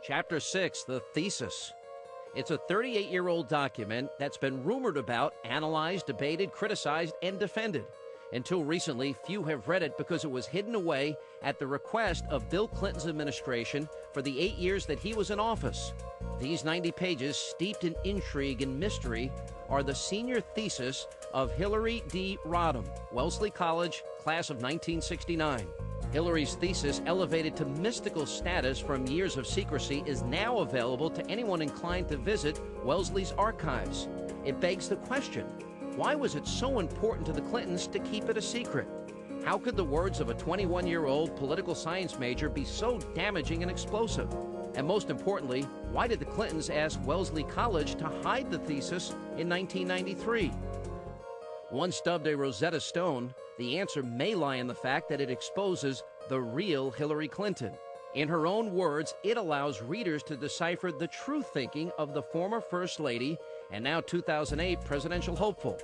Chapter 6, The Thesis. It's a 38-year-old document that's been rumored about, analyzed, debated, criticized, and defended. Until recently, few have read it because it was hidden away at the request of Bill Clinton's administration for the 8 years that he was in office. These 90 pages, steeped in intrigue and mystery, are the senior thesis of Hillary D. Rodham, Wellesley College, class of 1969. Hillary's thesis, elevated to mystical status from years of secrecy, is now available to anyone inclined to visit Wellesley's archives. It begs the question, why was it so important to the Clintons to keep it a secret? How could the words of a 21-year-old political science major be so damaging and explosive? And most importantly, why did the Clintons ask Wellesley College to hide the thesis in 1993? Once dubbed a Rosetta Stone, the answer may lie in the fact that it exposes the real Hillary Clinton. In her own words, it allows readers to decipher the true thinking of the former First Lady and now 2008 presidential hopeful.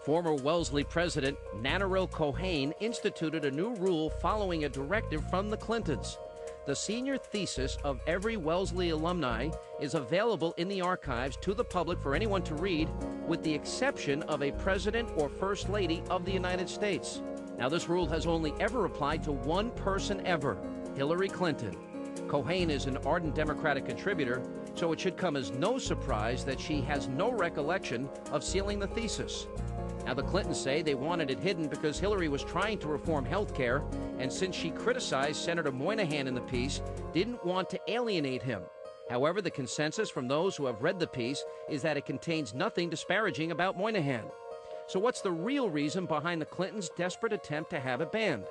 Former Wellesley President Nannerl Cohane instituted a new rule following a directive from the Clintons. The senior thesis of every Wellesley alumni is available in the archives to the public for anyone to read, with the exception of a President or First Lady of the United States. Now, this rule has only ever applied to one person ever, Hillary Clinton. Cohane is an ardent Democratic contributor, so it should come as no surprise that she has no recollection of sealing the thesis. Now, the Clintons say they wanted it hidden because Hillary was trying to reform health care, and since she criticized Senator Moynihan in the piece, didn't want to alienate him. However, the consensus from those who have read the piece is that it contains nothing disparaging about Moynihan. So what's the real reason behind the Clintons' desperate attempt to have it banned?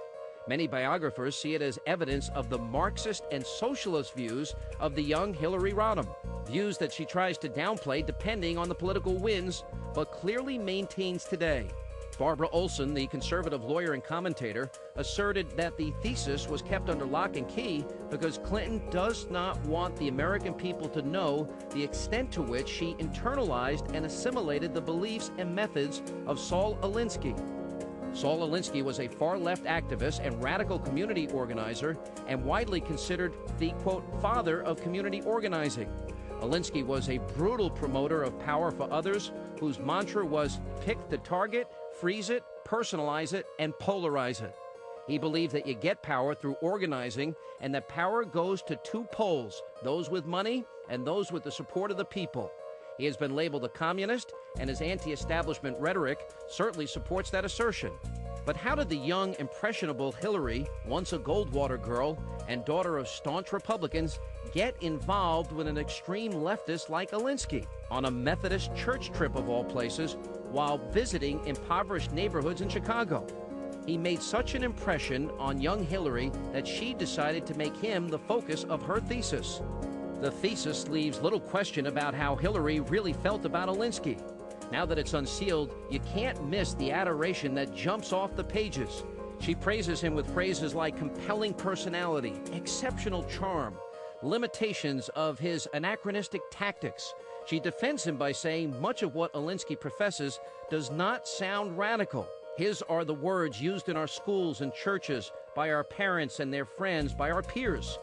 Many biographers see it as evidence of the Marxist and socialist views of the young Hillary Rodham, views that she tries to downplay depending on the political winds, but clearly maintains today. Barbara Olson, the conservative lawyer and commentator, asserted that the thesis was kept under lock and key because Clinton does not want the American people to know the extent to which she internalized and assimilated the beliefs and methods of Saul Alinsky. Saul Alinsky was a far-left activist and radical community organizer and widely considered the, quote, father of community organizing. Alinsky was a brutal promoter of power for others whose mantra was pick the target, freeze it, personalize it, and polarize it. He believed that you get power through organizing and that power goes to two poles, those with money and those with the support of the people. He has been labeled a communist, and his anti-establishment rhetoric certainly supports that assertion. But how did the young, impressionable Hillary, once a Goldwater girl and daughter of staunch Republicans, get involved with an extreme leftist like Alinsky on a Methodist church trip of all places while visiting impoverished neighborhoods in Chicago? He made such an impression on young Hillary that she decided to make him the focus of her thesis. The thesis leaves little question about how Hillary really felt about Alinsky. Now that it's unsealed, you can't miss the adoration that jumps off the pages. She praises him with phrases like compelling personality, exceptional charm, limitations of his anachronistic tactics. She defends him by saying much of what Alinsky professes does not sound radical. His are the words used in our schools and churches, by our parents and their friends, by our peers.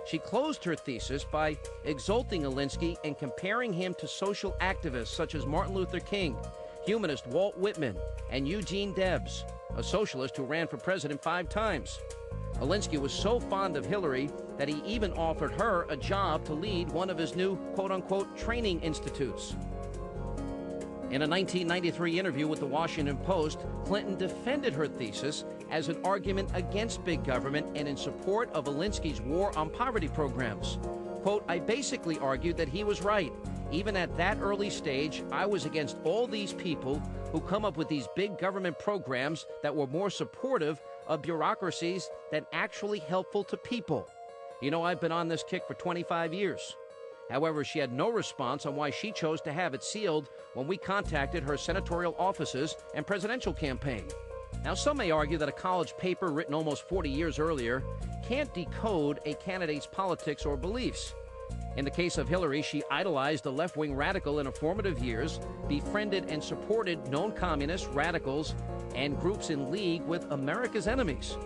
She closed her thesis by exalting Alinsky and comparing him to social activists such as Martin Luther King, humanist Walt Whitman, and Eugene Debs, a socialist who ran for president 5 times. Alinsky was so fond of Hillary that he even offered her a job to lead one of his new quote-unquote training institutes. In a 1993 interview with the Washington Post, Clinton defended her thesis as an argument against big government and in support of Alinsky's war on poverty programs. Quote, I basically argued that he was right. Even at that early stage, I was against all these people who come up with these big government programs that were more supportive of bureaucracies than actually helpful to people. You know, I've been on this kick for 25 years. However, she had no response on why she chose to have it sealed when we contacted her senatorial offices and presidential campaign. Now, some may argue that a college paper written almost 40 years earlier can't decode a candidate's politics or beliefs. In the case of Hillary, she idolized the left-wing radical in her formative years, befriended and supported known communists, radicals, and groups in league with America's enemies.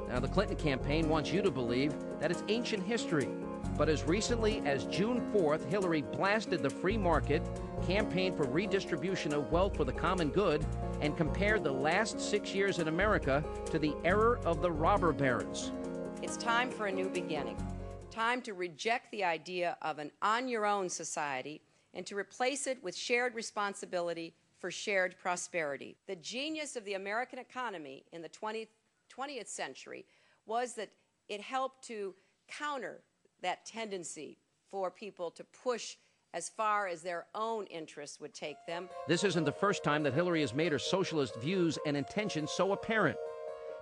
Now, the Clinton campaign wants you to believe that it's ancient history. But as recently as June 4th, Hillary blasted the free market, campaigned for redistribution of wealth for the common good, and compared the last 6 years in America to the era of the robber barons. It's time for a new beginning. Time to reject the idea of an on-your-own society and to replace it with shared responsibility for shared prosperity. The genius of the American economy in the 20th century was that it helped to counter that tendency for people to push as far as their own interests would take them. This isn't the first time that Hillary has made her socialist views and intentions so apparent.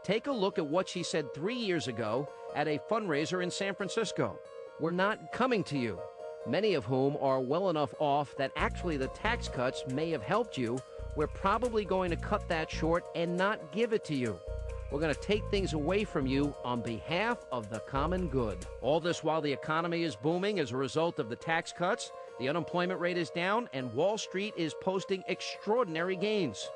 Take a look at what she said 3 years ago at a fundraiser in San Francisco. We're not coming to you, many of whom are well enough off that actually the tax cuts may have helped you. We're probably going to cut that short and not give it to you. We're going to take things away from you on behalf of the common good. All this while the economy is booming as a result of the tax cuts, the unemployment rate is down, and Wall Street is posting extraordinary gains.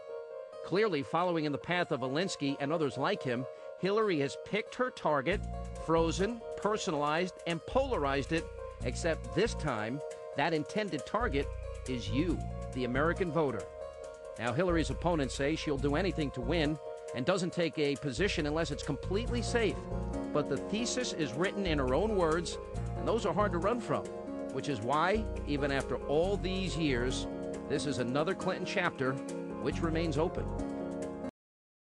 Clearly following in the path of Alinsky and others like him, Hillary has picked her target, frozen, personalized, and polarized it, except this time, that intended target is you, the American voter. Now, Hillary's opponents say she'll do anything to win and doesn't take a position unless it's completely safe. But the thesis is written in her own words, and those are hard to run from, which is why, even after all these years, this is another Clinton chapter which remains open.